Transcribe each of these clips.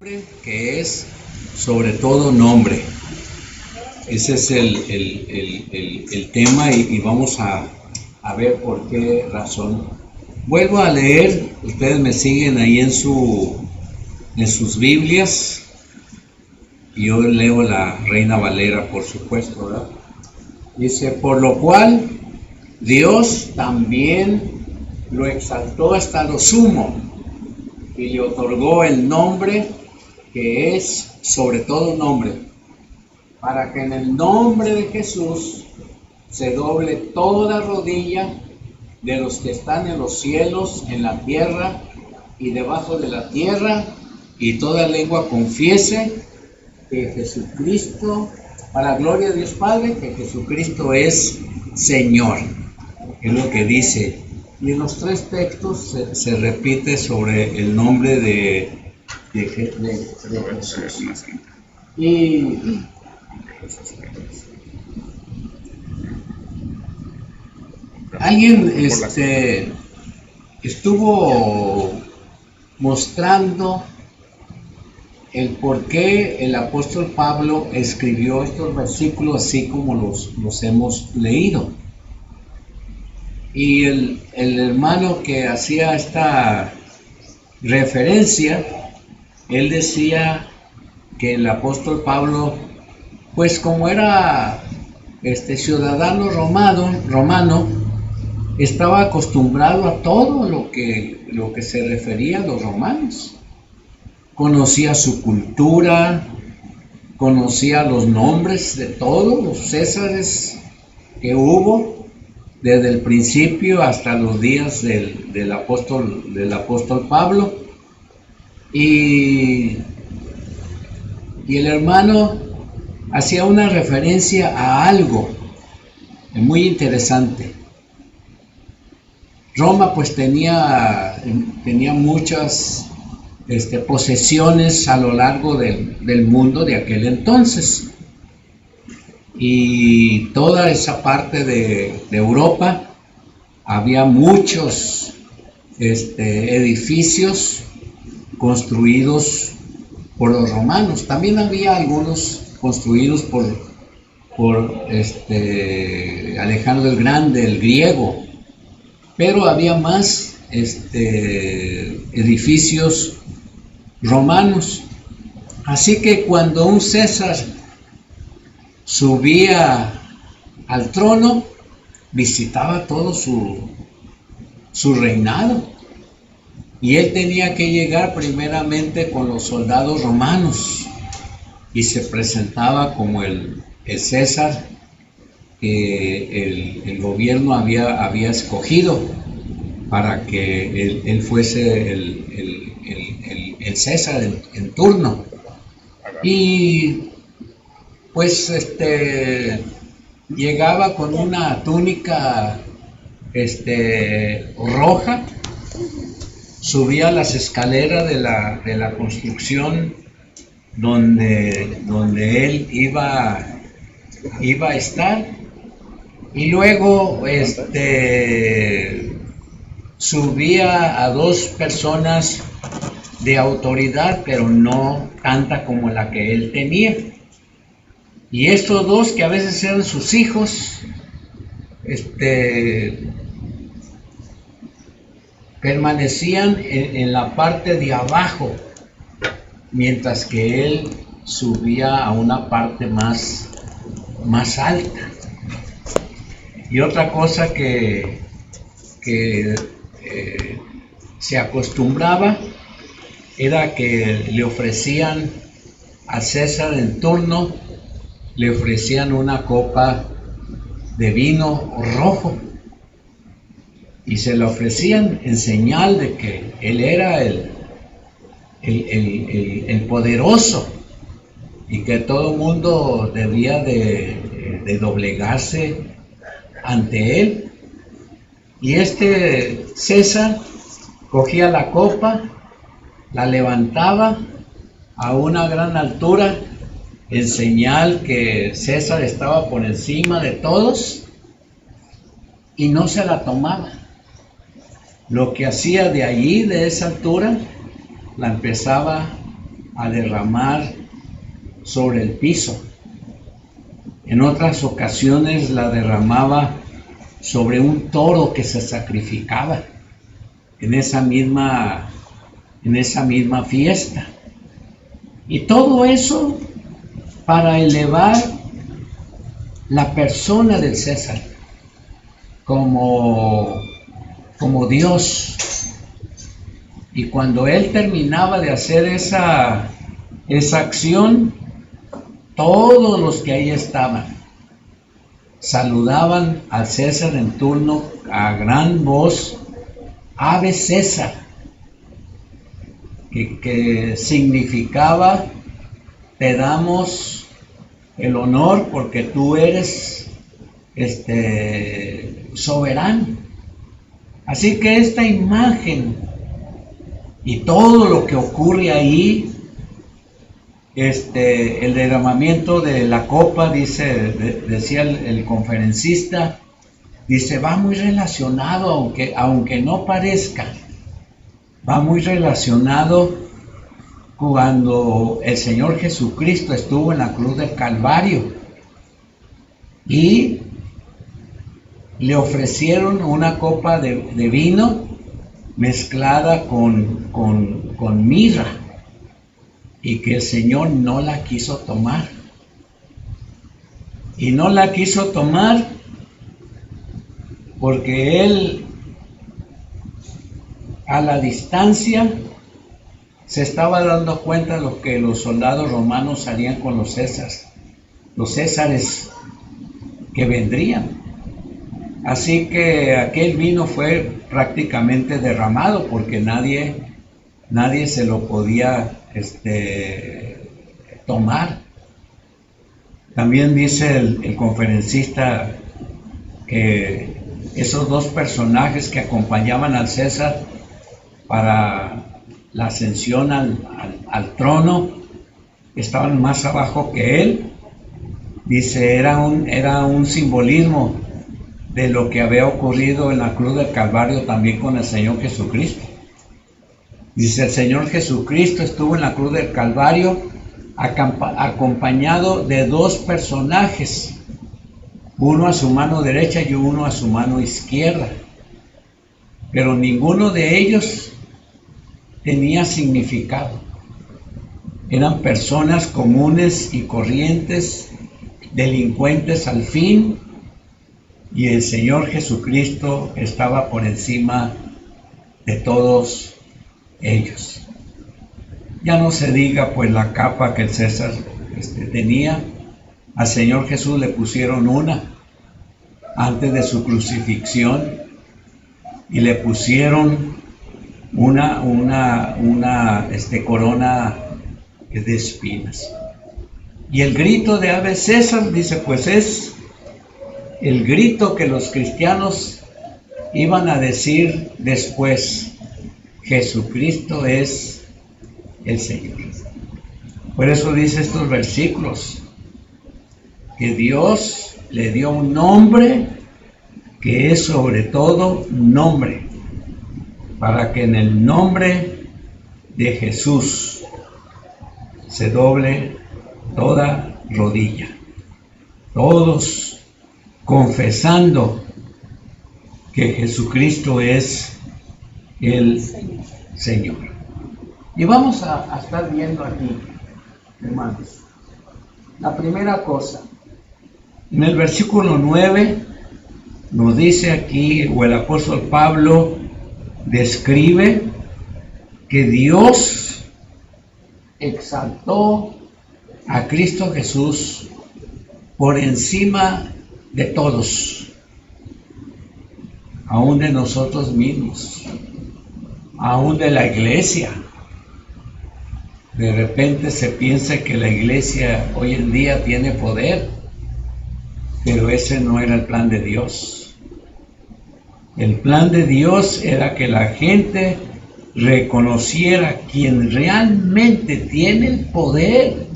Que es sobre todo nombre. Ese es el tema y vamos a ver por qué razón. Vuelvo a leer, ustedes me siguen ahí en sus Biblias, y yo leo la Reina Valera, por supuesto, ¿verdad? Dice, por lo cual Dios también lo exaltó hasta lo sumo y le otorgó el nombre que es sobre todo nombre, para que en el nombre de Jesús se doble toda rodilla de los que están en los cielos, en la tierra y debajo de la tierra, y toda lengua confiese que Jesucristo, para gloria de Dios Padre, que Jesucristo es Señor. Es lo que dice. Y en los tres textos se repite sobre el nombre de Jesús. Y alguien estuvo mostrando el por qué el apóstol Pablo escribió estos versículos así como los hemos leído. Y el hermano que hacía esta referencia, él decía que el apóstol Pablo, pues como era ciudadano romano, estaba acostumbrado a todo lo que se refería a los romanos. Conocía su cultura, conocía los nombres de todos los césares que hubo, desde el principio hasta los días del apóstol Pablo. Y el hermano hacía una referencia a algo muy interesante. Roma pues tenía muchas posesiones a lo largo del mundo de aquel entonces, y toda esa parte de Europa había muchos edificios construidos por los romanos. También había algunos construidos por Alejandro el Grande, el griego, pero había más edificios romanos. Así que cuando un César subía al trono, visitaba todo su reinado, y él tenía que llegar primeramente con los soldados romanos y se presentaba como el César que el gobierno había escogido para que él fuese el César en turno. Y pues llegaba con una túnica roja, subía las escaleras de la construcción donde él iba a estar, y luego subía a dos personas de autoridad, pero no tanta como la que él tenía. Y estos dos, que a veces eran sus hijos, permanecían en la parte de abajo, mientras que él subía a una parte más alta. Y otra cosa que se acostumbraba era que le ofrecían a César en turno, le ofrecían una copa de vino rojo, y se la ofrecían en señal de que él era el poderoso, y que todo el mundo debía de doblegarse ante él. Y César cogía la copa, la levantaba a una gran altura, en señal que César estaba por encima de todos, y no se la tomaba. Lo que hacía de allí, de esa altura, la empezaba a derramar sobre el piso. En otras ocasiones la derramaba sobre un toro que se sacrificaba en esa misma fiesta. Y todo eso para elevar la persona del César como Dios. Y cuando él terminaba de hacer esa acción, todos los que ahí estaban saludaban al César en turno a gran voz, Ave César, que significaba: te damos el honor porque tú eres soberano. Así que esta imagen y todo lo que ocurre ahí, el derramamiento de la copa, decía el conferencista, dice, va muy relacionado, aunque no parezca, va muy relacionado cuando el Señor Jesucristo estuvo en la cruz del Calvario y le ofrecieron una copa de vino mezclada con mirra, y que el Señor no la quiso tomar. Y no la quiso tomar porque él, a la distancia, se estaba dando cuenta de lo que los soldados romanos harían con los césares que vendrían. Así que aquel vino fue prácticamente derramado porque nadie se lo podía tomar. También dice el conferencista que esos dos personajes que acompañaban al César para la ascensión al trono estaban más abajo que él. Dice, era un simbolismo de lo que había ocurrido en la cruz del Calvario también con el Señor Jesucristo. Dice, el Señor Jesucristo estuvo en la cruz del Calvario acompañado de dos personajes, uno a su mano derecha y uno a su mano izquierda, pero ninguno de ellos tenía significado. Eran personas comunes y corrientes, delincuentes al fin, y el Señor Jesucristo estaba por encima de todos ellos. Ya no se diga pues la capa que el César tenía. Al Señor Jesús le pusieron una antes de su crucifixión y le pusieron una corona de espinas. Y el grito de Ave César, dice, pues es el grito que los cristianos iban a decir después: Jesucristo es el Señor. Por eso dice estos versículos, que Dios le dio un nombre que es sobre todo nombre, para que en el nombre de Jesús se doble toda rodilla, todos confesando que Jesucristo es el Señor. Y vamos a estar viendo aquí, hermanos, la primera cosa. En el versículo 9 nos dice aquí, o el apóstol Pablo describe que Dios exaltó a Cristo Jesús por encima de todos, aún de nosotros mismos, aún de la iglesia. De repente se piensa que la iglesia hoy en día tiene poder, pero ese no era el plan de Dios. El plan de Dios era que la gente reconociera quien realmente tiene el poder,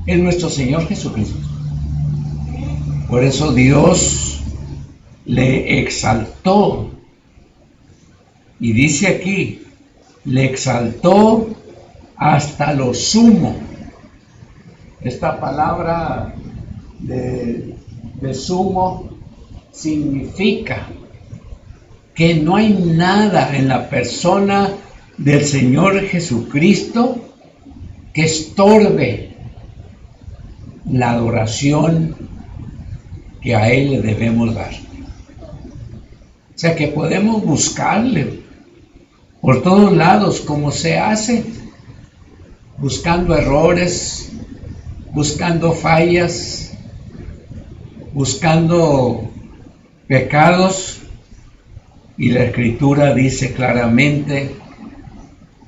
es nuestro Señor Jesucristo. Por eso Dios le exaltó, y dice aquí, le exaltó hasta lo sumo. Esta palabra de sumo significa que no hay nada en la persona del Señor Jesucristo que estorbe la adoración que a Él le debemos dar. O sea que podemos buscarle por todos lados, como se hace, buscando errores, buscando fallas, buscando pecados, y la Escritura dice claramente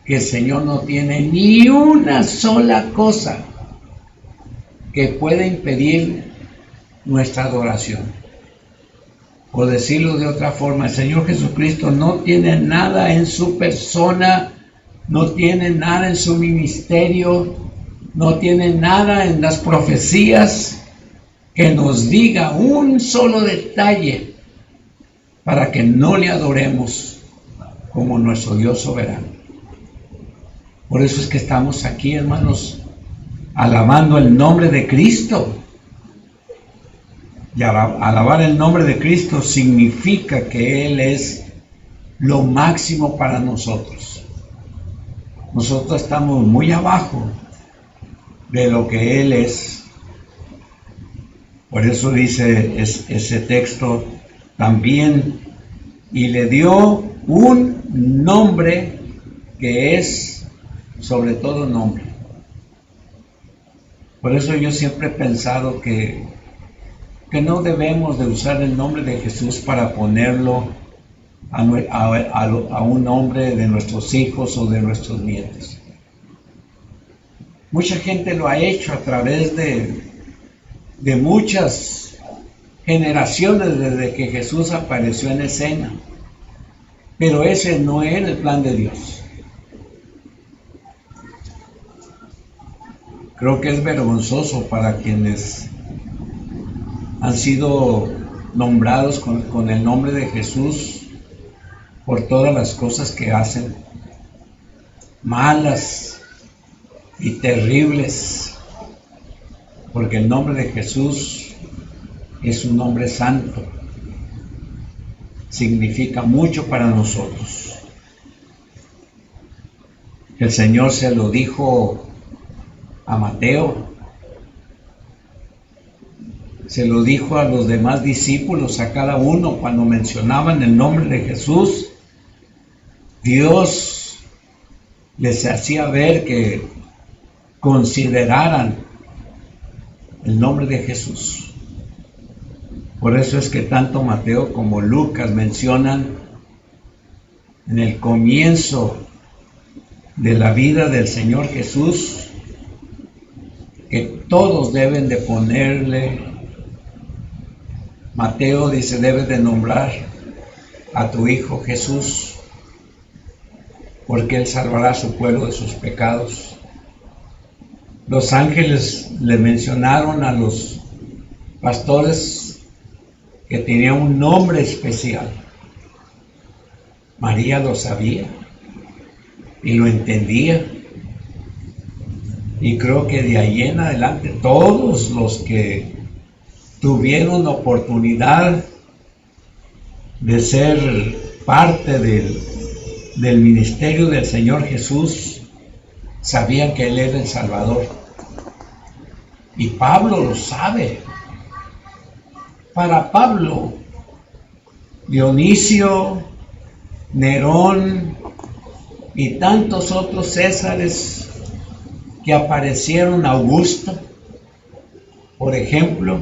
que el Señor no tiene ni una sola cosa que pueda impedir nuestra adoración. Por decirlo de otra forma, el Señor Jesucristo no tiene nada en su persona, no tiene nada en su ministerio, no tiene nada en las profecías que nos diga un solo detalle para que no le adoremos como nuestro Dios soberano. Por eso es que estamos aquí, hermanos, alabando el nombre de Cristo. Y alabar el nombre de Cristo significa que Él es lo máximo para nosotros. Nosotros estamos muy abajo de lo que Él es. Por eso dice ese texto también, y le dio un nombre que es sobre todo nombre. Por eso yo siempre he pensado que no debemos de usar el nombre de Jesús para ponerlo a un nombre de nuestros hijos o de nuestros nietos. Mucha gente lo ha hecho a través de muchas generaciones desde que Jesús apareció en escena, pero ese no era el plan de Dios. Creo que es vergonzoso para quienes han sido nombrados con el nombre de Jesús por todas las cosas que hacen, malas y terribles, porque el nombre de Jesús es un nombre santo, significa mucho para nosotros. El Señor se lo dijo a Mateo, se lo dijo a los demás discípulos, a cada uno, cuando mencionaban el nombre de Jesús. Dios les hacía ver que consideraran el nombre de Jesús. Por eso es que tanto Mateo como Lucas mencionan en el comienzo de la vida del Señor Jesús que todos deben de ponerle. Mateo dice, debes de nombrar a tu Hijo Jesús, porque Él salvará a su pueblo de sus pecados. Los ángeles le mencionaron a los pastores que tenía un nombre especial. María lo sabía y lo entendía. Y creo que de ahí en adelante todos los que tuvieron oportunidad de ser parte del ministerio del Señor Jesús sabían que Él era el Salvador. Y Pablo lo sabe. Para Pablo, Dionisio, Nerón y tantos otros Césares que aparecieron, Augusto, por ejemplo,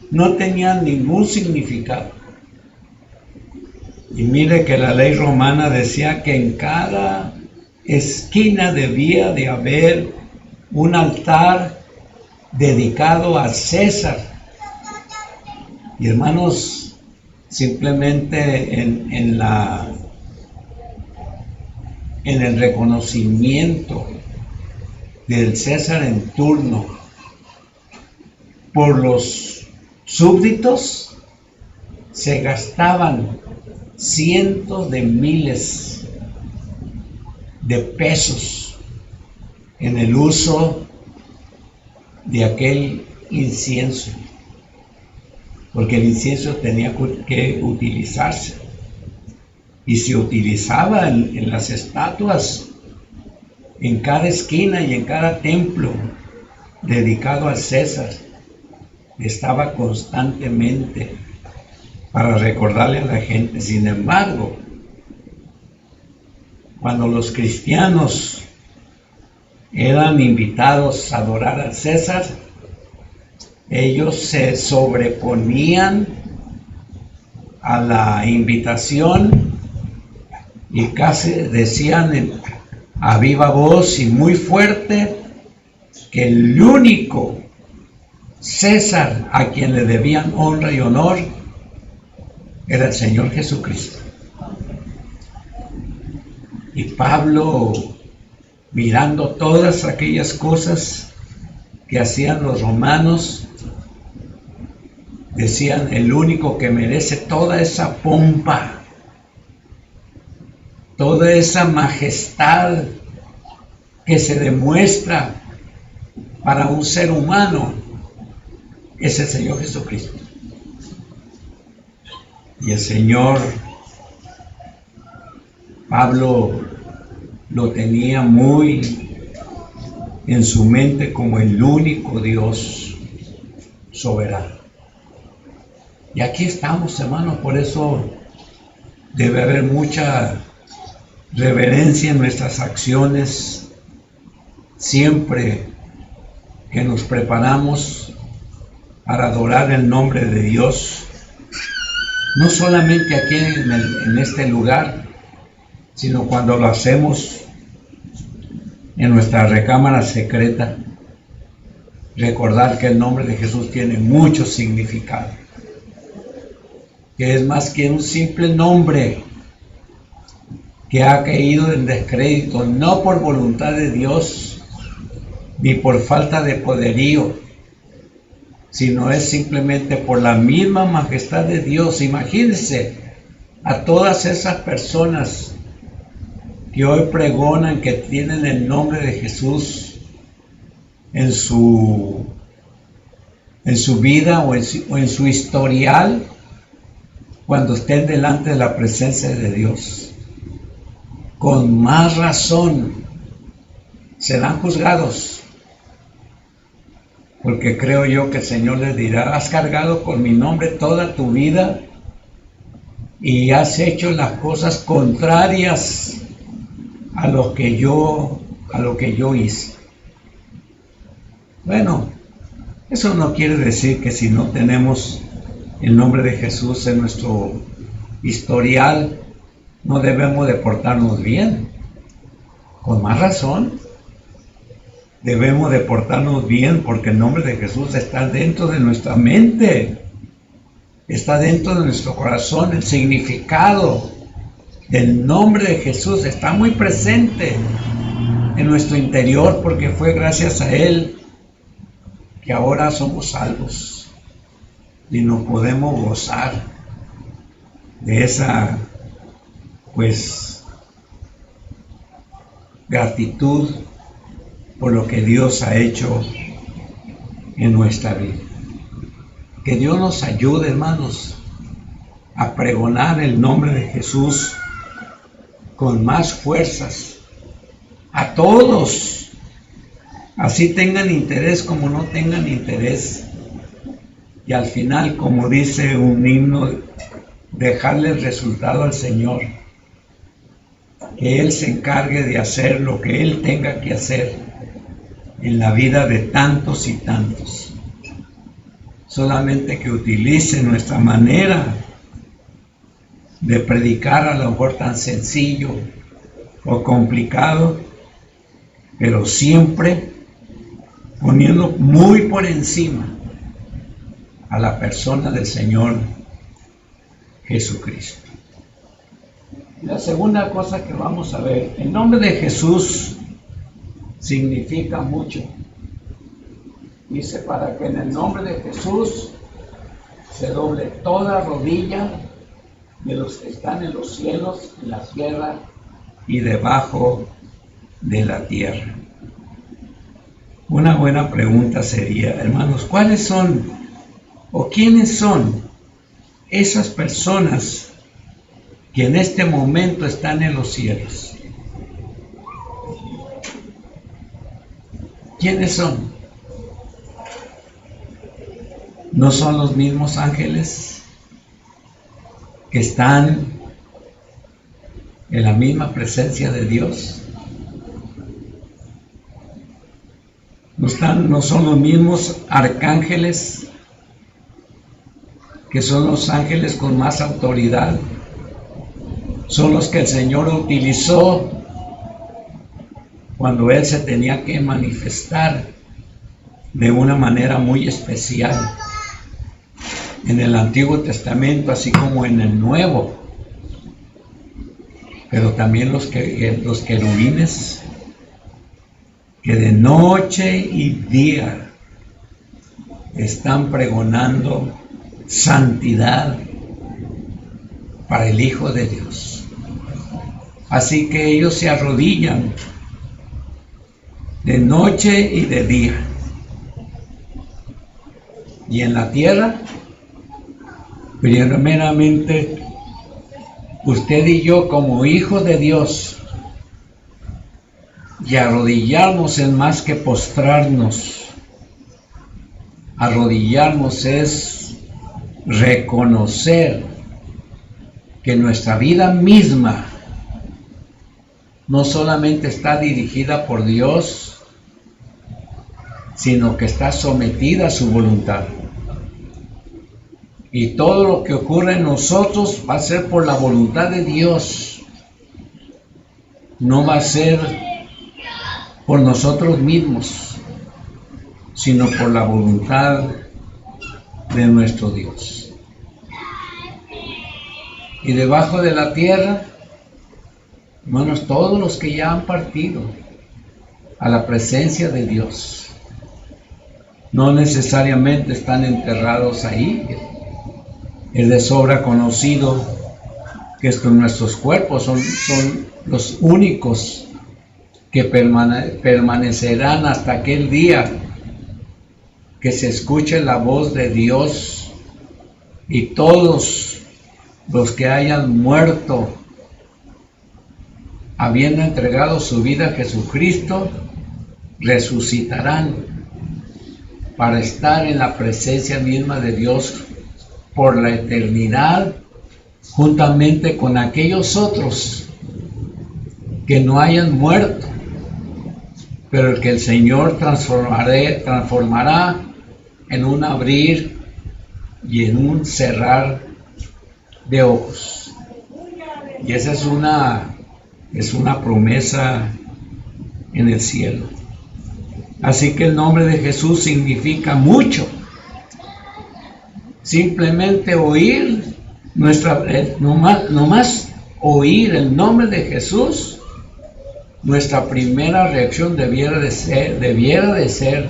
no tenían ningún significado. Y mire que la ley romana decía que en cada esquina debía de haber un altar dedicado a César. Y hermanos, simplemente en el reconocimiento del César en turno por los súbditos, se gastaban cientos de miles de pesos en el uso de aquel incienso, porque el incienso tenía que utilizarse y se utilizaba en las estatuas, en cada esquina y en cada templo dedicado al César. Estaba constantemente para recordarle a la gente. Sin embargo, cuando los cristianos eran invitados a adorar al César, ellos se sobreponían a la invitación y casi decían a viva voz y muy fuerte que el único César a quien le debían honra y honor era el Señor Jesucristo. Y Pablo, mirando todas aquellas cosas que hacían los romanos, decían: el único que merece toda esa pompa, toda esa majestad que se demuestra para un ser humano, es el Señor Jesucristo. Y el Señor Pablo lo tenía muy en su mente como el único Dios soberano. Y aquí estamos, hermanos, por eso debe haber mucha reverencia en nuestras acciones siempre que nos preparamos para adorar el nombre de Dios, no solamente aquí en este lugar, sino cuando lo hacemos en nuestra recámara secreta. Recordar que el nombre de Jesús tiene mucho significado, que es más que un simple nombre que ha caído en descrédito, no por voluntad de Dios, ni por falta de poderío, sino es simplemente por la misma majestad de Dios. Imagínense a todas esas personas que hoy pregonan que tienen el nombre de Jesús en su vida o en su historial, cuando estén delante de la presencia de Dios. Con más razón serán juzgados, porque creo yo que el Señor les dirá: has cargado con mi nombre toda tu vida y has hecho las cosas contrarias a lo que yo hice. Bueno, eso no quiere decir que si no tenemos el nombre de Jesús en nuestro historial, no debemos de portarnos bien. Con más razón, debemos de portarnos bien, porque el nombre de Jesús está dentro de nuestra mente, está dentro de nuestro corazón. El significado del nombre de Jesús está muy presente en nuestro interior, porque fue gracias a Él que ahora somos salvos y nos podemos gozar de esa, gratitud por lo que Dios ha hecho en nuestra vida. Que Dios nos ayude, hermanos, a pregonar el nombre de Jesús con más fuerzas a todos, así tengan interés como no tengan interés, y al final, como dice un himno, dejarle el resultado al Señor, que Él se encargue de hacer lo que Él tenga que hacer en la vida de tantos y tantos. Solamente que utilice nuestra manera de predicar, a lo mejor tan sencillo o complicado, pero siempre poniendo muy por encima a la persona del Señor Jesucristo. La segunda cosa que vamos a ver, el nombre de Jesús significa mucho. Dice: para que en el nombre de Jesús se doble toda rodilla de los que están en los cielos, en la tierra y debajo de la tierra. Una buena pregunta sería, hermanos, ¿cuáles son o quiénes son esas personas que en este momento están en los cielos? ¿Quiénes son? ¿No son los mismos ángeles que están en la misma presencia de Dios? ¿No son los mismos arcángeles que son los ángeles con más autoridad? Son los que el Señor utilizó cuando Él se tenía que manifestar de una manera muy especial en el Antiguo Testamento, así como en el Nuevo. Pero también los querubines, que de noche y día están pregonando santidad para el Hijo de Dios. Así que ellos se arrodillan de noche y de día. Y en la tierra, primeramente, usted y yo como hijos de Dios, y arrodillarnos es más que postrarnos. Arrodillarnos es reconocer que nuestra vida misma no solamente está dirigida por Dios, sino que está sometida a su voluntad. Y todo lo que ocurre en nosotros va a ser por la voluntad de Dios. No va a ser por nosotros mismos, sino por la voluntad de nuestro Dios. Y debajo de la tierra, hermanos, todos los que ya han partido a la presencia de Dios, no necesariamente están enterrados ahí. Es de sobra conocido que nuestros cuerpos son los únicos que permanecerán hasta aquel día que se escuche la voz de Dios y todos los que hayan muerto habiendo entregado su vida a Jesucristo resucitarán para estar en la presencia misma de Dios por la eternidad, juntamente con aquellos otros que no hayan muerto, pero el que el Señor transformará en un abrir y en un cerrar de ojos. Y esa es una promesa en el cielo. Así que el nombre de Jesús significa mucho. Simplemente oír nomás oír el nombre de Jesús, nuestra primera reacción debiera de ser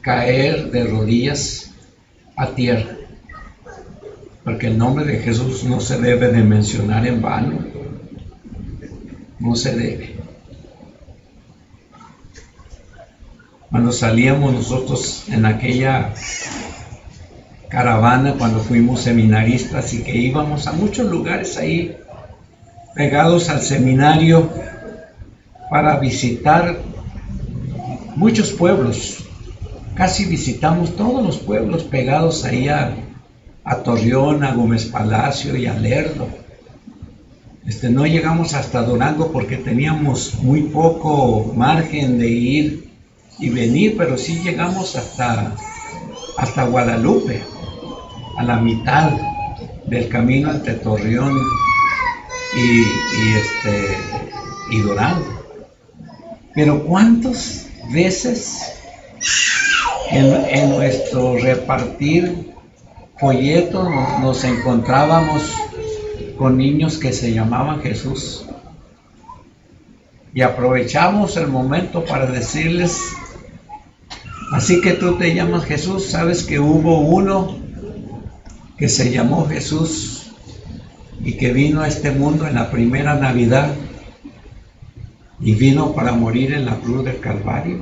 caer de rodillas a tierra, porque el nombre de Jesús no se debe de mencionar en vano, no se debe. Cuando salíamos nosotros en aquella caravana, cuando fuimos seminaristas y que íbamos a muchos lugares ahí pegados al seminario para visitar muchos pueblos, casi visitamos todos los pueblos pegados ahí a Torreón, a Gómez Palacio y a Lerdo. No llegamos hasta Durango porque teníamos muy poco margen de ir y venir, pero sí llegamos hasta Guadalupe, a la mitad del camino entre Torreón y Durango. Pero ¿cuántas veces en nuestro repartir folletos nos encontrábamos con niños que se llamaban Jesús? Y aprovechamos el momento para decirles: así que tú te llamas Jesús. ¿Sabes que hubo uno que se llamó Jesús y que vino a este mundo en la primera Navidad y vino para morir en la cruz del Calvario?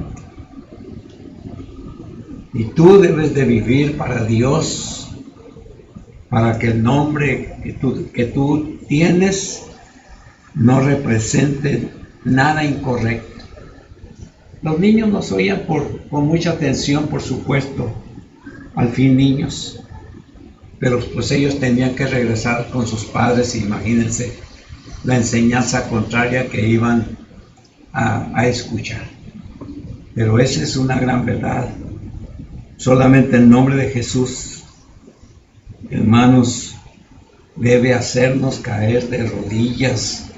Y tú debes de vivir para Dios, para que el nombre que tú tienes no represente nada incorrecto. Los niños nos oían con mucha atención, por supuesto, al fin niños, pero pues ellos tenían que regresar con sus padres. Imagínense la enseñanza contraria que iban a escuchar. Pero esa es una gran verdad. Solamente el nombre de Jesús, hermanos, debe hacernos caer de rodillas,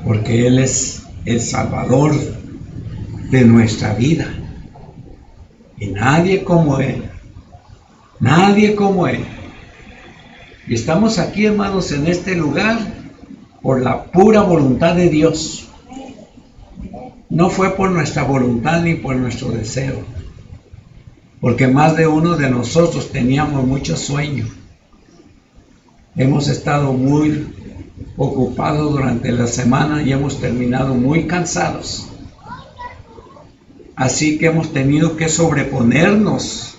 porque Él es el Salvador de nuestra vida. Y nadie como Él. Nadie como Él. Y estamos aquí, hermanos, en este lugar por la pura voluntad de Dios. No fue por nuestra voluntad ni por nuestro deseo, porque más de uno de nosotros teníamos mucho sueño. Hemos estado muy ocupados durante la semana y hemos terminado muy cansados. Así que hemos tenido que sobreponernos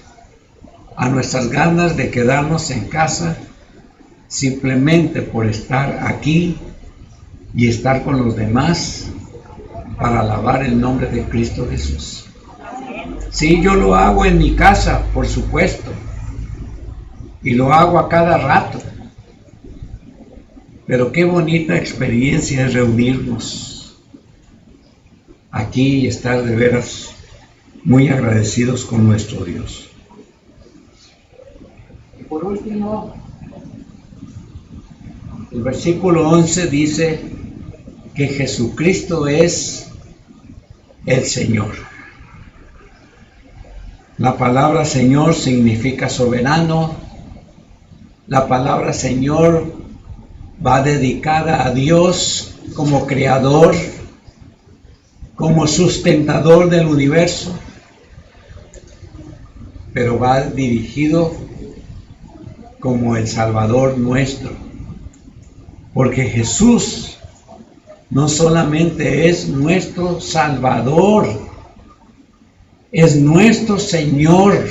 a nuestras ganas de quedarnos en casa simplemente por estar aquí y estar con los demás para alabar el nombre de Cristo Jesús. Sí, yo lo hago en mi casa, por supuesto, y lo hago a cada rato. Pero qué bonita experiencia es reunirnos aquí y estar de veras muy agradecidos con nuestro Dios. Y por último, el versículo 11 dice que Jesucristo es el Señor. La palabra Señor significa soberano. La palabra Señor va dedicada a Dios como creador, como sustentador del universo, pero va dirigido como el Salvador nuestro, porque Jesús no solamente es nuestro Salvador, es nuestro Señor,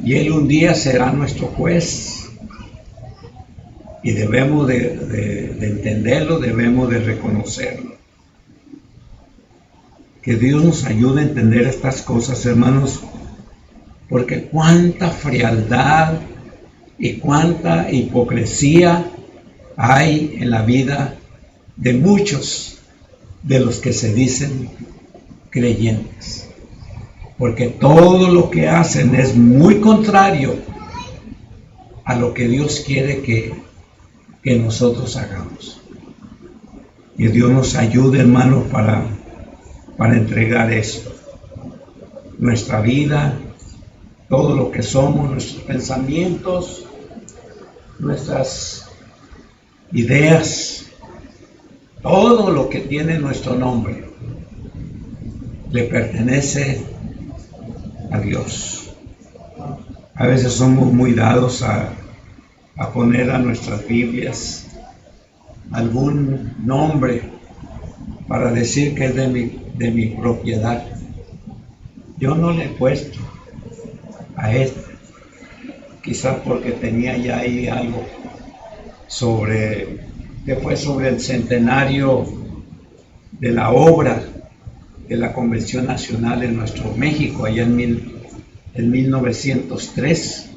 y Él un día será nuestro juez. Y debemos de entenderlo, debemos de reconocerlo. Que Dios nos ayude a entender estas cosas, hermanos, porque cuánta frialdad y cuánta hipocresía hay en la vida de muchos de los que se dicen creyentes. Porque todo lo que hacen es muy contrario a lo que Dios quiere que nosotros hagamos. Que Dios nos ayude, hermanos, para entregar esto. Nuestra vida, todo lo que somos, nuestros pensamientos, nuestras ideas, todo lo que tiene nuestro nombre, le pertenece a Dios. A veces somos muy dados a poner a nuestras Biblias algún nombre para decir que es de mi propiedad. Yo no le he puesto a esta, quizás porque tenía ya ahí algo que fue sobre el centenario de la obra de la Convención Nacional en nuestro México, allá en 1903,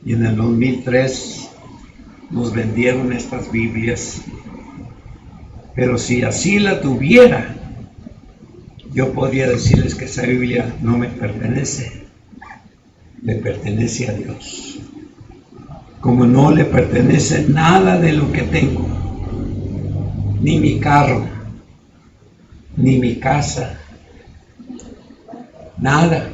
y en el 2003 nos vendieron estas Biblias. Pero si así la tuviera, yo podría decirles que esa Biblia no me pertenece, le pertenece a Dios. Como no le pertenece nada de lo que tengo, ni mi carro, ni mi casa, nada.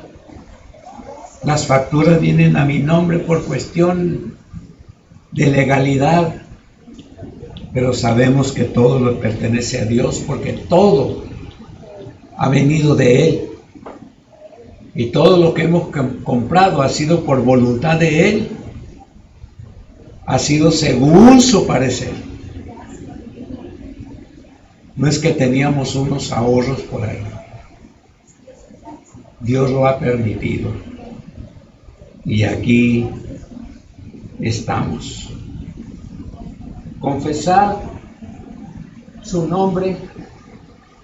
Las facturas vienen a mi nombre por cuestión de legalidad, pero sabemos que todo le pertenece a Dios, porque todo ha venido de Él. Y todo lo que hemos comprado ha sido por voluntad de Él, ha sido según su parecer. No es que teníamos unos ahorros por ahí. Dios lo ha permitido. Y aquí estamos. Confesar su nombre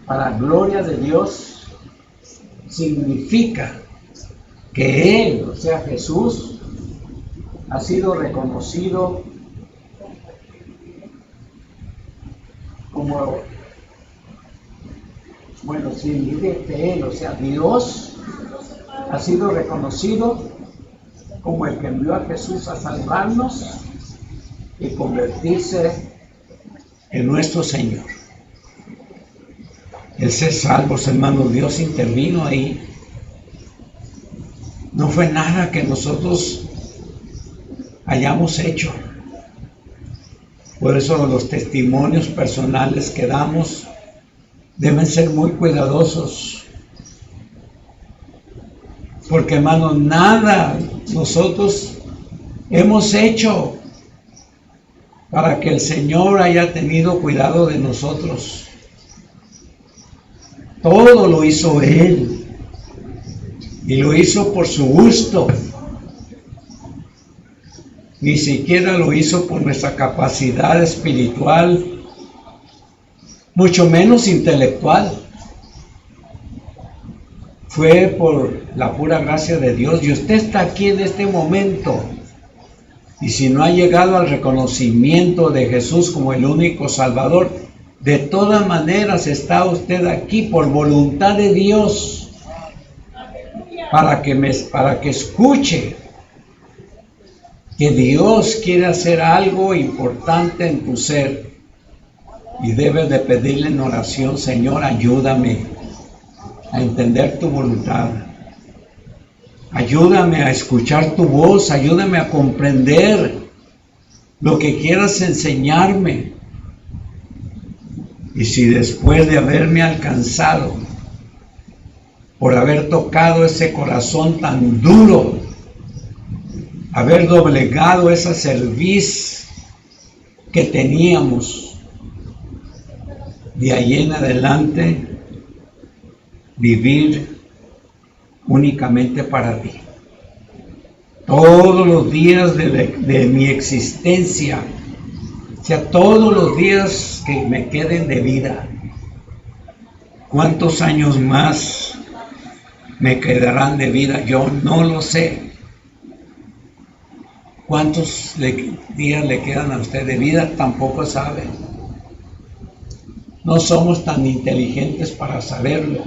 para gloria de Dios significa que Él, o sea Jesús, ha sido reconocido como, bueno, significa que Él, o sea Dios, ha sido reconocido como el que envió a Jesús a salvarnos y convertirse en nuestro Señor. El ser salvos, hermanos, Dios intervino ahí. No fue nada que nosotros hayamos hecho. Por eso los testimonios personales que damos deben ser muy cuidadosos. Porque, hermanos, nada nosotros hemos hecho para que el Señor haya tenido cuidado de nosotros. Todo lo hizo Él, y lo hizo por su gusto. Ni siquiera lo hizo por nuestra capacidad espiritual, mucho menos intelectual. Fue por la pura gracia de Dios. Y usted está aquí en este momento. Y si no ha llegado al reconocimiento de Jesús como el único Salvador, de todas maneras está usted aquí por voluntad de Dios, para que escuche que Dios quiere hacer algo importante en tu ser, y debes de pedirle en oración: Señor, ayúdame a entender tu voluntad, ayúdame a escuchar tu voz, ayúdame a comprender lo que quieras enseñarme. Y si después de haberme alcanzado, por haber tocado ese corazón tan duro, haber doblegado esa cerviz que teníamos, de ahí en adelante vivir únicamente para ti. Todos los días de mi existencia, o sea, todos los días que me queden de vida. ¿Cuántos años más me quedarán de vida? Yo no lo sé. ¿Cuántos días le quedan a usted de vida? Tampoco sabe. No somos tan inteligentes para saberlo.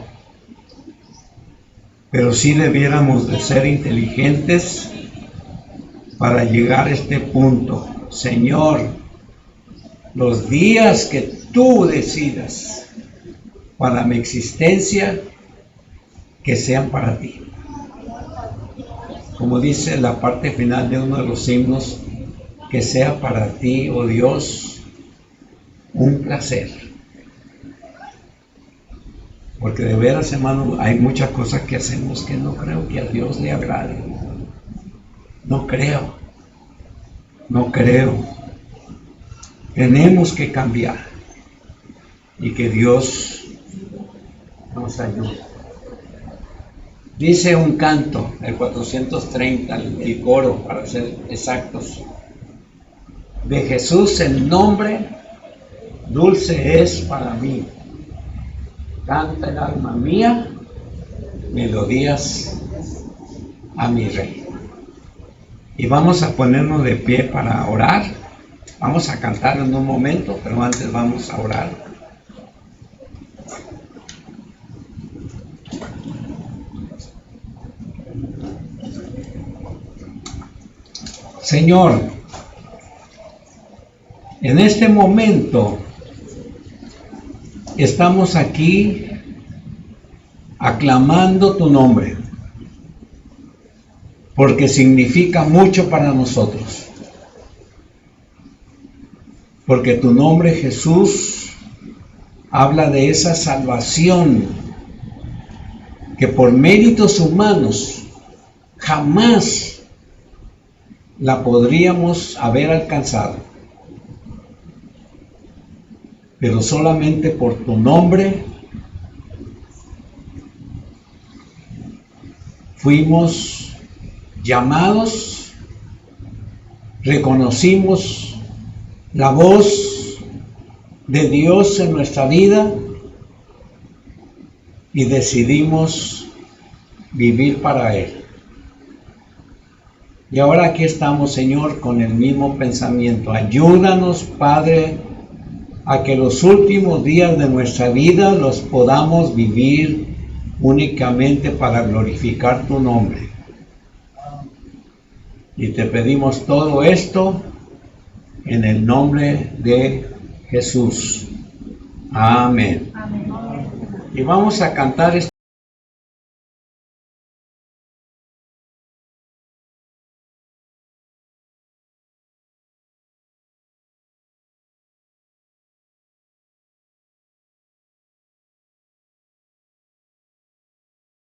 Pero sí debiéramos de ser inteligentes para llegar a este punto. Señor, los días que tú decidas para mi existencia, que sean para ti. Como dice la parte final de uno de los himnos, que sea para ti, oh Dios, un placer. Porque de veras, hermano, hay muchas cosas que hacemos que no creo que a Dios le agrade. No creo. Tenemos que cambiar. Y que Dios nos ayude. Dice un canto, el 430, el coro, para ser exactos: de Jesús el nombre dulce es para mí. Canta el alma mía melodías a mi Rey. Y vamos a ponernos de pie para orar. Vamos a cantar en un momento, pero antes vamos a orar. Señor, en este momento estamos aquí aclamando tu nombre, porque significa mucho para nosotros. Porque tu nombre, Jesús, habla de esa salvación que por méritos humanos jamás la podríamos haber alcanzado. Pero solamente por tu nombre fuimos llamados, reconocimos la voz de Dios en nuestra vida y decidimos vivir para Él. Y ahora aquí estamos, Señor, con el mismo pensamiento. Ayúdanos, Padre, a que los últimos días de nuestra vida los podamos vivir únicamente para glorificar tu nombre. Y te pedimos todo esto en el nombre de Jesús. Amén. Y vamos a cantar